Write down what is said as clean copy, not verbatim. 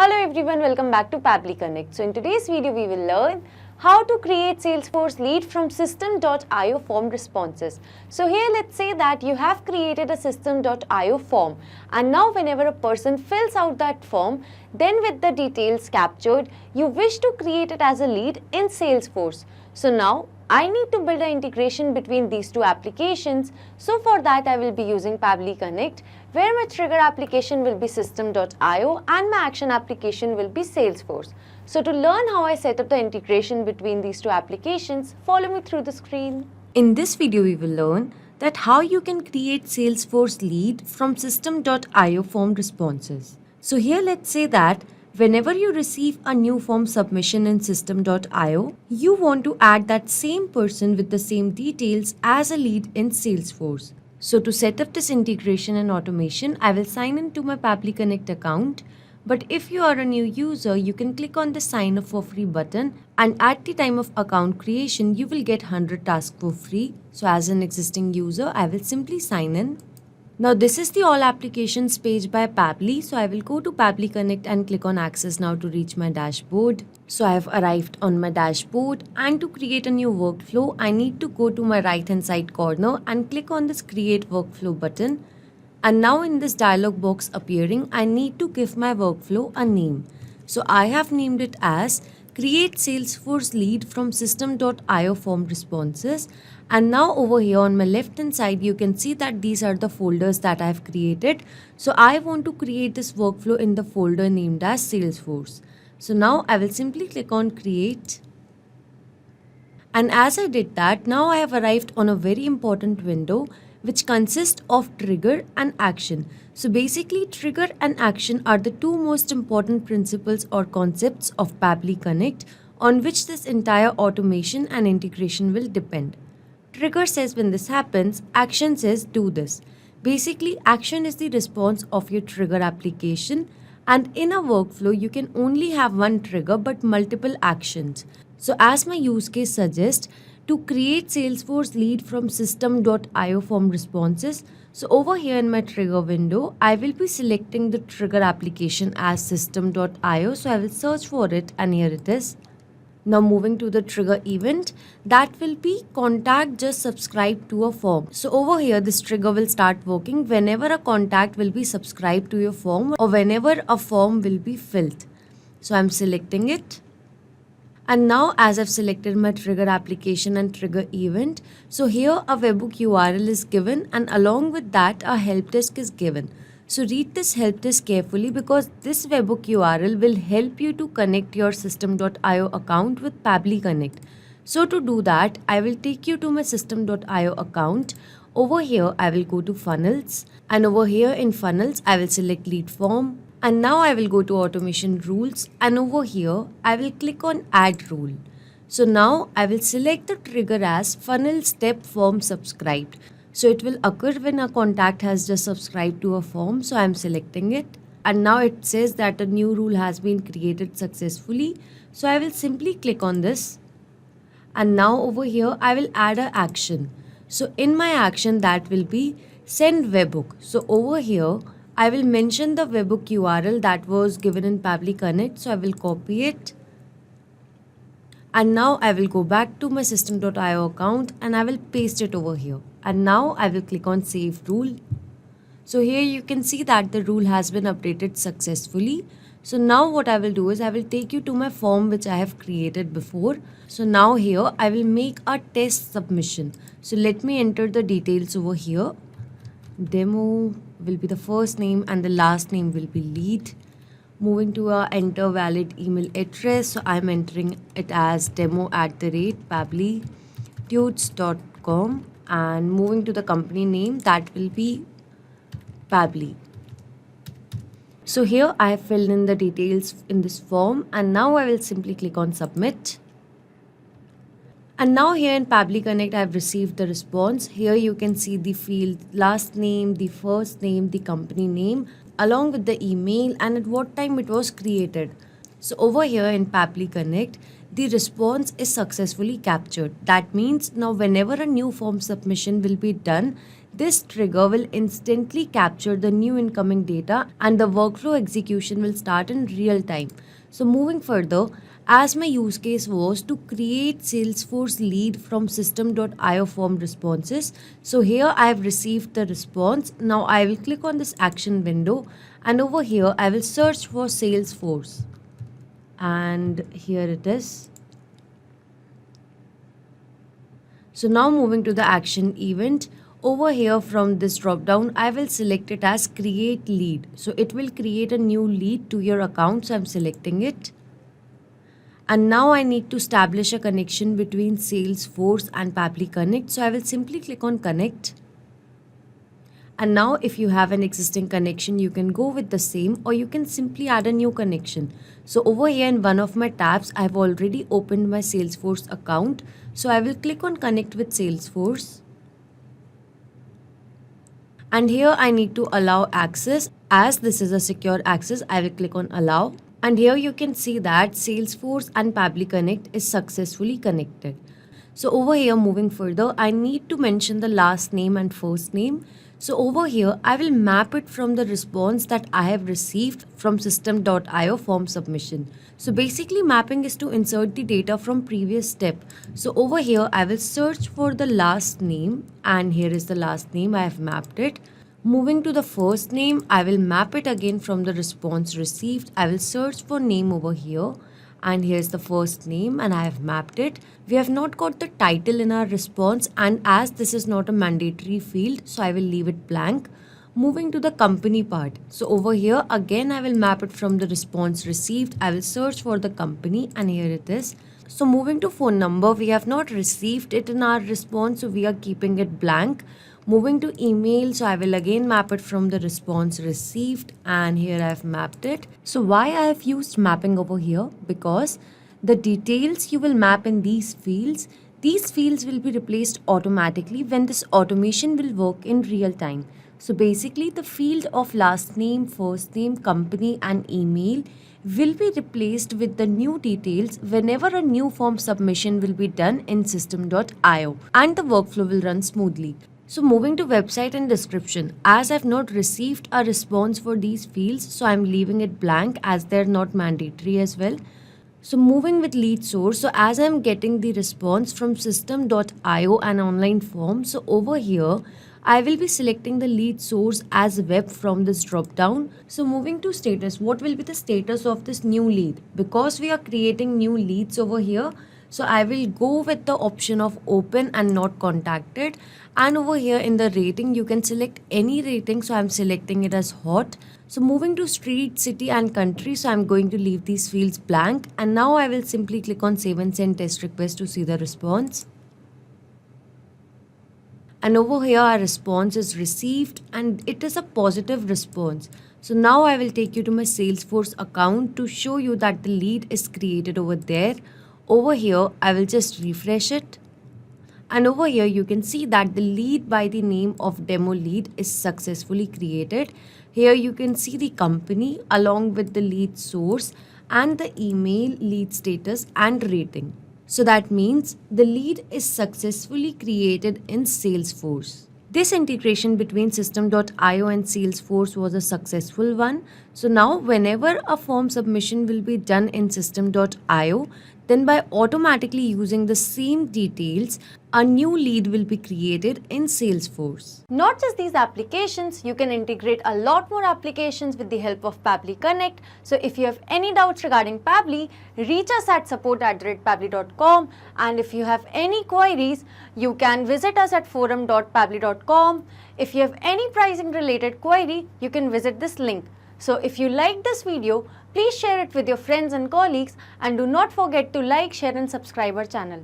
Hello everyone, welcome back to Pabbly Connect. So in today's video we will learn how to create Salesforce lead from system.io form responses. So here let's say that you have created a system.io form and now whenever a person fills out that form, then with the details captured, you wish to create it as a lead in Salesforce. So now I need to build an integration between these two applications. So for that I will be using Pabbly Connect, where my trigger application will be system.io and my action application will be Salesforce. So to learn how I set up the integration between these two applications, follow me through the screen. In this video we will learn that how you can create Salesforce lead from system.io form responses. So here let's say that whenever you receive a new form submission in system.io, you want to add that same person with the same details as a lead in Salesforce. So to set up this integration and automation, I will sign in to my Pabbly Connect account. But if you are a new user, you can click on the sign up for free button, and at the time of account creation, you will get 100 tasks for free. So as an existing user, I will simply sign in. Now this is the all applications page by Pabbly. So I will go to Pabbly Connect and click on access now to reach my dashboard. So I have arrived on my dashboard, and to create a new workflow, I need to go to my right hand side corner and click on this create workflow button. And now in this dialog box appearing, I need to give my workflow a name. So I have named it as create Salesforce lead from system.io form responses. And now over here on my left hand side, you can see that these are the folders that I have created. So I want to create this workflow in the folder named as Salesforce. So now I will simply click on create. And as I did that, now I have arrived on a very important window which consists of trigger and action. So basically trigger and action are the two most important principles or concepts of Pabbly Connect on which this entire automation and integration will depend. Trigger says when this happens, action says do this. Basically action is the response of your trigger application, and in a workflow you can only have one trigger but multiple actions. So as my use case suggests, to create Salesforce lead from system.io form responses, so over here in my trigger window, I will be selecting the trigger application as system.io. So I will search for it and here it is. Now moving to the trigger event, that will be contact just subscribe to a form. So over here this trigger will start working whenever a contact will be subscribed to your form or whenever a form will be filled. So I'm selecting it. And now as I've selected my trigger application and trigger event, so here a webhook URL is given and along with that a help desk is given. So read this help desk carefully because this webhook URL will help you to connect your system.io account with Pabbly Connect. So to do that, I will take you to my system.io account. Over here, I will go to funnels, and over here in funnels, I will select lead form. And now I will go to automation rules, and over here I will click on add rule. So now I will select the trigger as funnel step form subscribed. So it will occur when a contact has just subscribed to a form. So I am selecting it, and now it says that a new rule has been created successfully. So I will simply click on this, and now over here I will add an action. So in my action that will be send webhook. So over here I will mention the webhook URL that was given in Pabbly Connect. So I will copy it. And now I will go back to my system.io account and I will paste it over here. And now I will click on save rule. So here you can see that the rule has been updated successfully. So now what I will do is I will take you to my form which I have created before. So now here I will make a test submission. So let me enter the details over here. Demo will be the first name and the last name will be lead. Moving to enter valid email address. So I'm entering it as demo@pabblytudes.com, and moving to the company name, that will be Pabbly. So here I have filled in the details in this form, and now I will simply click on submit. And now here in Pabbly Connect, I have received the response. Here you can see the field last name, the first name, the company name, along with the email and at what time it was created. So over here in Pabbly Connect, the response is successfully captured. That means now whenever a new form submission will be done, This trigger will instantly capture the new incoming data and the workflow execution will start in real time. So moving further, as my use case was to create Salesforce lead from system.io form responses. So here I have received the response. Now I will click on this action window and over here I will search for Salesforce. And here it is. So now moving to the action event. Over here from this drop down, I will select it as create lead. So it will create a new lead to your account. So I'm selecting it. And now I need to establish a connection between Salesforce and Pabbly Connect. So I will simply click on connect. And now if you have an existing connection, you can go with the same or you can simply add a new connection. So over here in one of my tabs, I've already opened my Salesforce account. So I will click on connect with Salesforce. And here I need to allow access. As this is a secure access, I will click on allow. And here you can see that Salesforce and Pabbly Connect is successfully connected. So over here moving further, I need to mention the last name and first name. So over here, I will map it from the response that I have received from system.io form submission. So basically mapping is to insert the data from previous step. So over here, I will search for the last name and here is the last name. I have mapped it. Moving to the first name, I will map it again from the response received. I will search for name over here and here's the first name and I have mapped it. We have not got the title in our response and as this is not a mandatory field, so I will leave it blank. Moving to the company part. So over here again I will map it from the response received. I will search for the company and here it is. So moving to phone number, we have not received it in our response, so we are keeping it blank. Moving to email, so I will again map it from the response received and here I have mapped it. So why I have used mapping over here? Because the details you will map in these fields will be replaced automatically when this automation will work in real time. So basically the field of last name, first name, company and email will be replaced with the new details whenever a new form submission will be done in system.io and the workflow will run smoothly. So moving to website and description, as I've not received a response for these fields, so I'm leaving it blank as they're not mandatory as well. So moving with lead source, so as I'm getting the response from system.io and online form, so over here, I will be selecting the lead source as web from this drop down. So moving to status, what will be the status of this new lead? Because we are creating new leads over here, so I will go with the option of open and not contacted. And over here in the rating, you can select any rating. So I'm selecting it as hot. So moving to street, city and country. So I'm going to leave these fields blank. And now I will simply click on save and send test request to see the response. And over here our response is received and it is a positive response. So now I will take you to my Salesforce account to show you that the lead is created over there. Over here, I will just refresh it. And over here, you can see that the lead by the name of demo lead is successfully created. Here you can see the company along with the lead source and the email, lead status and rating. So that means the lead is successfully created in Salesforce. This integration between system.io and Salesforce was a successful one. So now whenever a form submission will be done in system.io, then by automatically using the same details, a new lead will be created in Salesforce. Not just these applications, you can integrate a lot more applications with the help of Pabbly Connect. So if you have any doubts regarding Pabbly, reach us at support@pabbly.com, and if you have any queries, you can visit us at forum.pabbly.com. If you have any pricing related query, you can visit this link. So if you like this video, please share it with your friends and colleagues and do not forget to like, share and subscribe our channel.